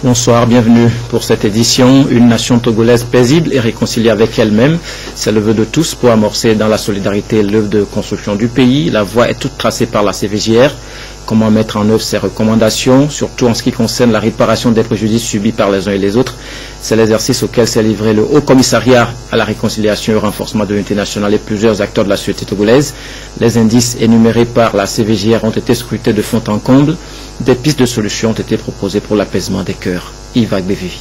Bonsoir, bienvenue pour cette édition. Une nation togolaise paisible et réconciliée avec elle-même. C'est le vœu de tous pour amorcer dans la solidarité l'œuvre de construction du pays. La voie est toute tracée par la CVJR. Comment mettre en œuvre ces recommandations, surtout en ce qui concerne la réparation des préjudices subis par les uns et les autres. C'est l'exercice auquel s'est livré le Haut Commissariat à la réconciliation et au renforcement de l'unité nationale et plusieurs acteurs de la société togolaise. Les indices énumérés par la CVJR ont été scrutés de fond en comble. Des pistes de solutions ont été proposées pour l'apaisement des cœurs. Yves Agbevivi.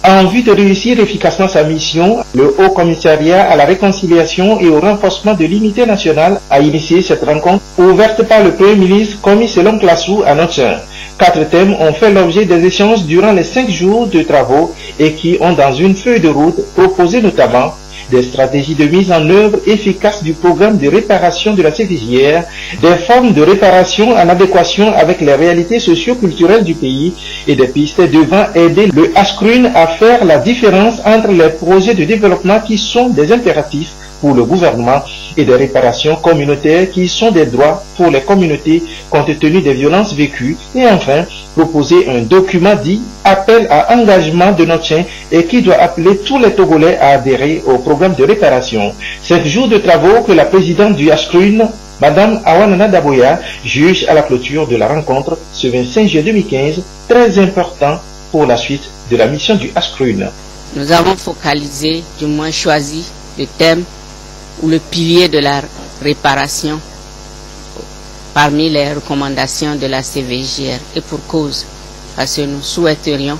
En vue de réussir efficacement sa mission, le Haut Commissariat à la réconciliation et au renforcement de l'unité nationale a initié cette rencontre ouverte par le Premier ministre commis selon Classou à Notchin. 4 thèmes ont fait l'objet des échanges durant les 5 jours de travaux et qui ont dans une feuille de route proposé notamment des stratégies de mise en œuvre efficace du programme de réparation de la CVJR, des formes de réparation en adéquation avec les réalités socio-culturelles du pays et des pistes devant aider le ASCRUN à faire la différence entre les projets de développement qui sont des impératifs pour le gouvernement et des réparations communautaires qui sont des droits pour les communautés compte tenu des violences vécues, et enfin proposer un document dit appel à engagement de Notchin et qui doit appeler tous les Togolais à adhérer au programme de réparation. 5 jours de travaux que la présidente du ASCRUN, Madame Awanana Daboya, juge à la clôture de la rencontre ce 25 juillet 2015, très important pour la suite de la mission du ASCRUN. Nous avons focalisé, du moins choisi, le thème ou le pilier de la réparation parmi les recommandations de la CVJR, et pour cause, parce que nous souhaiterions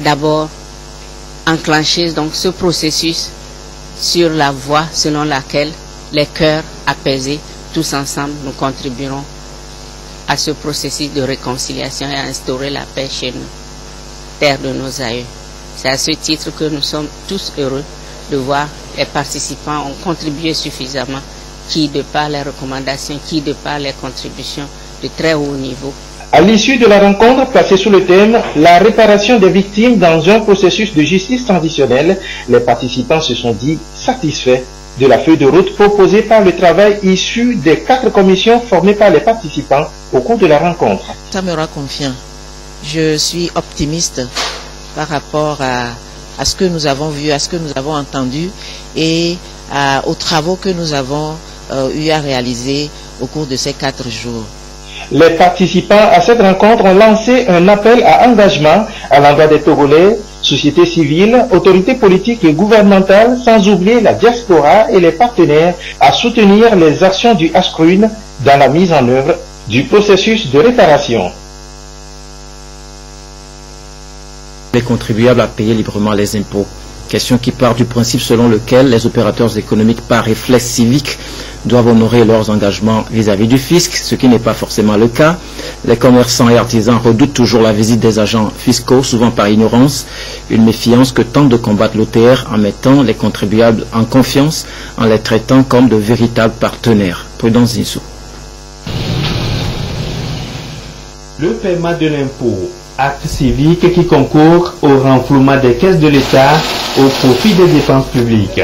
d'abord enclencher donc ce processus sur la voie selon laquelle les cœurs apaisés, tous ensemble, nous contribuerons à ce processus de réconciliation et à instaurer la paix chez nous, terre de nos aïeux. C'est à ce titre que nous sommes tous heureux de voir les participants ont contribué suffisamment, qui de par les recommandations, qui de par les contributions de très haut niveau. À l'issue de la rencontre placée sous le thème « La réparation des victimes dans un processus de justice transitionnelle », les participants se sont dit satisfaits de la feuille de route proposée par le travail issu des 4 commissions formées par les participants au cours de la rencontre. Ça me rend confiant. Je suis optimiste par rapport à ce que nous avons vu, à ce que nous avons entendu et aux travaux que nous avons eu à réaliser au cours de ces 4 jours. Les participants à cette rencontre ont lancé un appel à engagement à l'endroit des Togolais, société civile, autorités politiques et gouvernementales, sans oublier la diaspora et les partenaires, à soutenir les actions du ASCRUN dans la mise en œuvre du processus de réparation. Les contribuables à payer librement les impôts. Question qui part du principe selon lequel les opérateurs économiques par réflexe civique doivent honorer leurs engagements vis-à-vis du fisc, ce qui n'est pas forcément le cas. Les commerçants et artisans redoutent toujours la visite des agents fiscaux, souvent par ignorance, une méfiance que tente de combattre l'OTR en mettant les contribuables en confiance, en les traitant comme de véritables partenaires. Prudence Zinsou. Le paiement de l'impôt, acte civique qui concourt au renflouement des caisses de l'État au profit des dépenses publiques.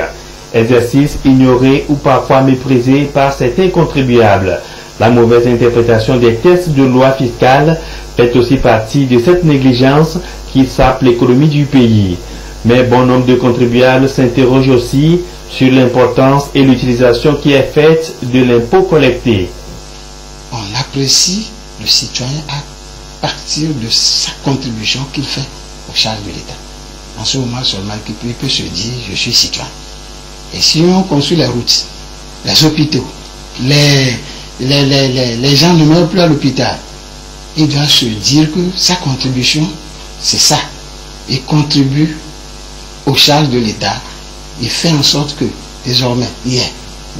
Exercice ignoré ou parfois méprisé par certains contribuables. La mauvaise interprétation des textes de loi fiscale fait aussi partie de cette négligence qui sape l'économie du pays. Mais bon nombre de contribuables s'interrogent aussi sur l'importance et l'utilisation qui est faite de l'impôt collecté. On apprécie le citoyen à partir de sa contribution qu'il fait aux charges de l'État. En ce moment seulement, il peut se dire je suis citoyen. Et si on construit les routes, les hôpitaux, les gens ne meurent plus à l'hôpital, il doit se dire que sa contribution, c'est ça. Il contribue aux charges de l'État. Il fait en sorte que, désormais, il y ait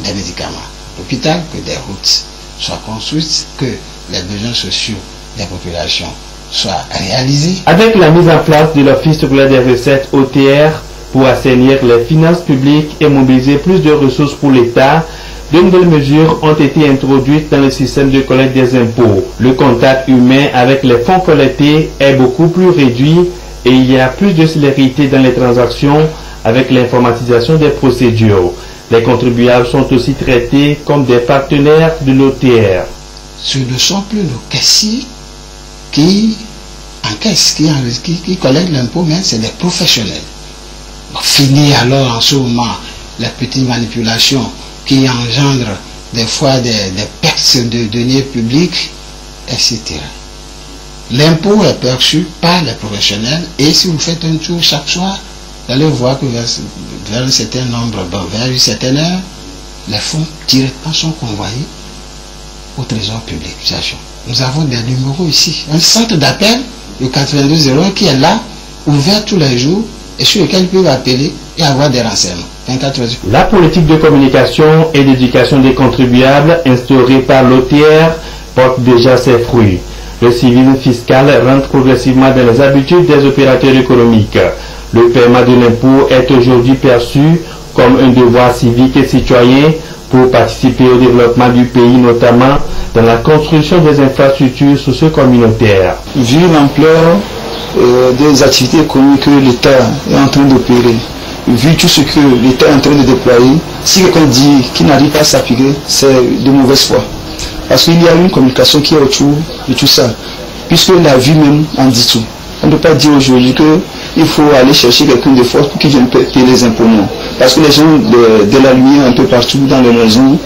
des médicaments à l'hôpital, que des routes soient construites, que les besoins sociaux des populations soient réalisés. Avec la mise en place de l'Office togolais des recettes OTR pour assainir les finances publiques et mobiliser plus de ressources pour l'État, de nouvelles mesures ont été introduites dans le système de collecte des impôts. Le contact humain avec les fonds collectés est beaucoup plus réduit et il y a plus de célérité dans les transactions avec l'informatisation des procédures. Les contribuables sont aussi traités comme des partenaires de l'OTR. Ce ne sont plus nos caissiers qui encaissent, qui collectent l'impôt, mais c'est des professionnels. Bon, fini alors en ce moment les petites manipulations qui engendrent des fois des pertes de deniers publics, etc. L'impôt est perçu par les professionnels et si vous faites un tour chaque soir, vous allez voir que vers un certain nombre, vers une certaine heure, les fonds directement sont convoyés au trésor public. Nous avons des numéros ici, un centre d'appel, le 8201 qui est là, ouvert tous les jours et sur lequel ils peuvent appeler et avoir des renseignements. La politique de communication et d'éducation des contribuables instaurée par l'OTR porte déjà ses fruits. Le civisme fiscal rentre progressivement dans les habitudes des opérateurs économiques. Le paiement de l'impôt est aujourd'hui perçu comme un devoir civique et citoyen pour participer au développement du pays, notamment dans la construction des infrastructures socio-communautaires. Vu l'ampleur des activités économiques que l'État est en train d'opérer, vu tout ce que l'État est en train de déployer, si quelqu'un dit qu'il n'arrive pas à s'appliquer, c'est de mauvaise foi. Parce qu'il y a une communication qui est autour de tout ça, puisque la vie même en dit tout. On ne peut pas dire aujourd'hui qu'il faut aller chercher quelqu'un de force pour qu'il vienne payer les impôts, non. Parce que les gens de la lumière un peu partout dans les maisons,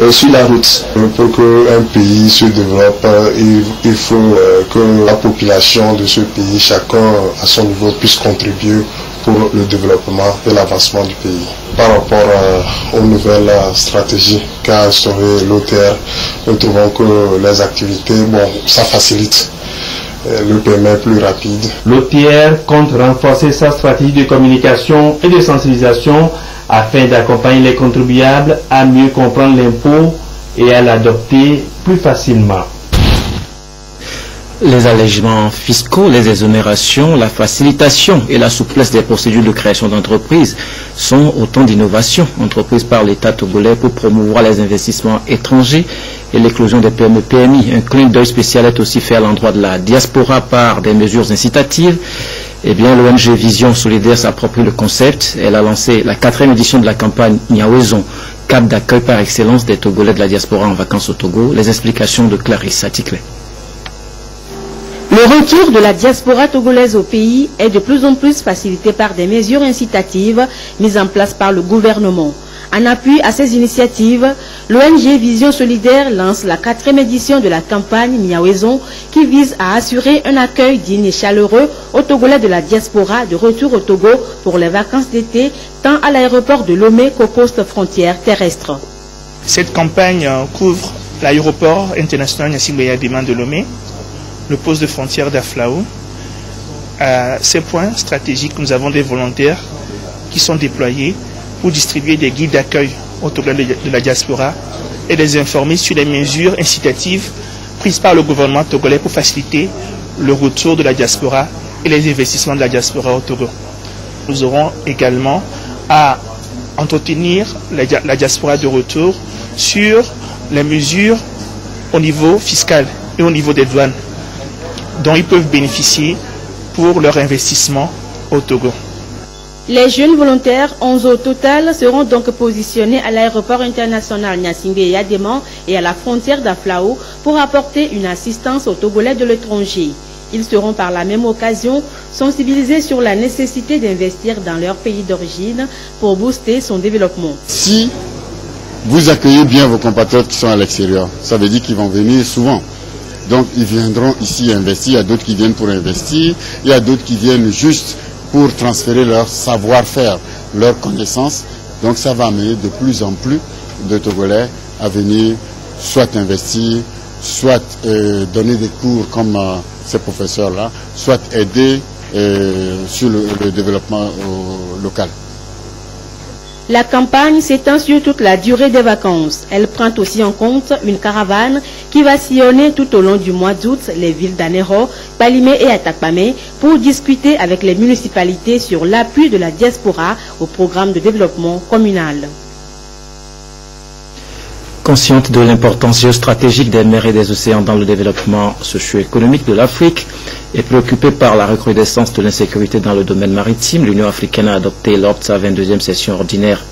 sur la route. Pour qu'un pays se développe, il faut que la population de ce pays, chacun à son niveau, puisse contribuer pour le développement et l'avancement du pays. Par rapport aux nouvelles stratégies qu'a instauré l'OTR, nous trouvons que les activités, ça facilite le paiement plus rapide. L'OTR compte renforcer sa stratégie de communication et de sensibilisation afin d'accompagner les contribuables à mieux comprendre l'impôt et à l'adopter plus facilement. Les allègements fiscaux, les exonérations, la facilitation et la souplesse des procédures de création d'entreprises sont autant d'innovations entreprises par l'État togolais pour promouvoir les investissements étrangers et l'éclosion des PME-PMI. Un clin d'œil spécial est aussi fait à l'endroit de la diaspora par des mesures incitatives. Eh bien, l'ONG Vision Solidaire s'approprie le concept. Elle a lancé la 4e édition de la campagne Niawezon, cap d'accueil par excellence des Togolais de la diaspora en vacances au Togo. Les explications de Clarisse Atikle. Le retour de la diaspora togolaise au pays est de plus en plus facilité par des mesures incitatives mises en place par le gouvernement. En appui à ces initiatives, l'ONG Vision Solidaire lance la 4e édition de la campagne Niawezon qui vise à assurer un accueil digne et chaleureux aux Togolais de la diaspora de retour au Togo pour les vacances d'été, tant à l'aéroport de Lomé qu'au poste frontière terrestre. Cette campagne couvre l'aéroport international Gnassingbé Yadéman de Lomé, le poste de frontière d'Aflao. À ces points stratégiques, nous avons des volontaires qui sont déployés pour distribuer des guides d'accueil aux Togolais de la diaspora et les informer sur les mesures incitatives prises par le gouvernement togolais pour faciliter le retour de la diaspora et les investissements de la diaspora au Togo. Nous aurons également à entretenir la diaspora de retour sur les mesures au niveau fiscal et au niveau des douanes dont ils peuvent bénéficier pour leur investissement au Togo. Les jeunes volontaires, 11 au total, seront donc positionnés à l'aéroport international Gnassingbé Yadéman et à la frontière d'Aflao pour apporter une assistance aux Togolais de l'étranger. Ils seront par la même occasion sensibilisés sur la nécessité d'investir dans leur pays d'origine pour booster son développement. Si vous accueillez bien vos compatriotes qui sont à l'extérieur, ça veut dire qu'ils vont venir souvent. Donc ils viendront ici investir, il y a d'autres qui viennent pour investir, il y a d'autres qui viennent juste pour transférer leur savoir-faire, leur connaissance. Donc ça va amener de plus en plus de Togolais à venir soit investir, soit donner des cours comme ces professeurs-là, soit aider sur le développement local. La campagne s'étend sur toute la durée des vacances. Elle prend aussi en compte une caravane qui va sillonner tout au long du mois d'août les villes d'Anero, Palimé et Atakpamé pour discuter avec les municipalités sur l'appui de la diaspora au programme de développement communal. Consciente de l'importance géostratégique des mers et des océans dans le développement socio-économique de l'Afrique et préoccupée par la recrudescence de l'insécurité dans le domaine maritime, l'Union africaine a adopté lors de sa 22e session ordinaire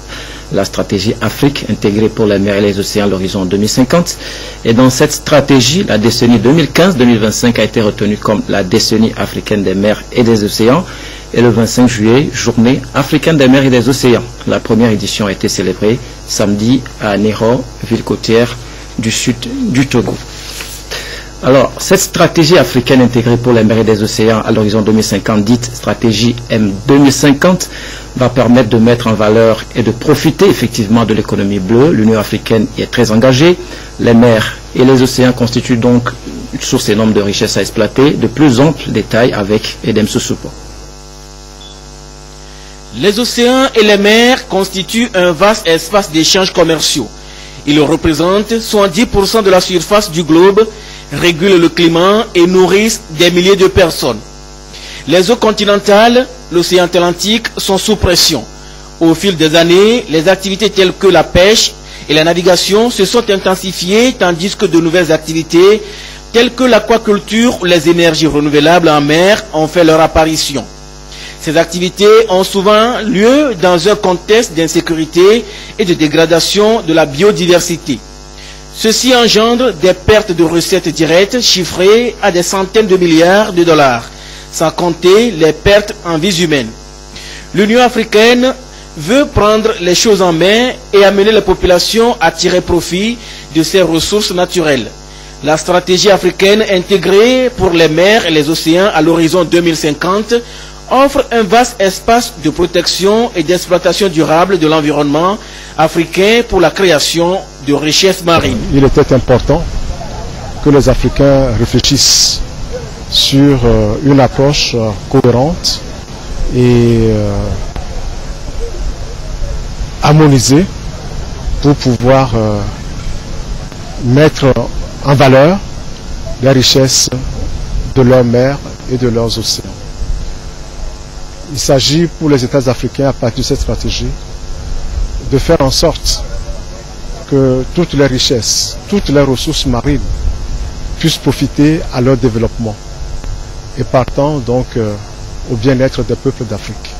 la stratégie Afrique intégrée pour les mers et les océans à l'horizon 2050. Et dans cette stratégie, la décennie 2015-2025 a été retenue comme la décennie africaine des mers et des océans. Et le 25 juillet, journée africaine des mers et des océans. La première édition a été célébrée samedi à Néro, ville côtière du sud du Togo. Alors, cette stratégie africaine intégrée pour les mers et des océans à l'horizon 2050, dite stratégie M 2050, va permettre de mettre en valeur et de profiter effectivement de l'économie bleue. L'Union africaine y est très engagée. Les mers et les océans constituent donc une source énorme de richesses à exploiter. De plus amples détails avec Edem Sousoupo. Les océans et les mers constituent un vaste espace d'échanges commerciaux. Ils représentent 70% de la surface du globe, régulent le climat et nourrissent des milliers de personnes. Les eaux continentales, l'océan Atlantique, sont sous pression. Au fil des années, les activités telles que la pêche et la navigation se sont intensifiées, tandis que de nouvelles activités telles que l'aquaculture ou les énergies renouvelables en mer ont fait leur apparition. Ces activités ont souvent lieu dans un contexte d'insécurité et de dégradation de la biodiversité. Ceci engendre des pertes de recettes directes chiffrées à des centaines de milliards de dollars, sans compter les pertes en vies humaines. L'Union africaine veut prendre les choses en main et amener les populations à tirer profit de ces ressources naturelles. La stratégie africaine intégrée pour les mers et les océans à l'horizon 2050 offre un vaste espace de protection et d'exploitation durable de l'environnement africain pour la création de richesses marines. Il était important que les Africains réfléchissent sur une approche cohérente et harmonisée pour pouvoir mettre en valeur les richesses de leurs mers et de leurs océans. Il s'agit pour les États africains, à partir de cette stratégie, de faire en sorte que toutes les richesses, toutes les ressources marines puissent profiter à leur développement et partant donc au bien-être des peuples d'Afrique.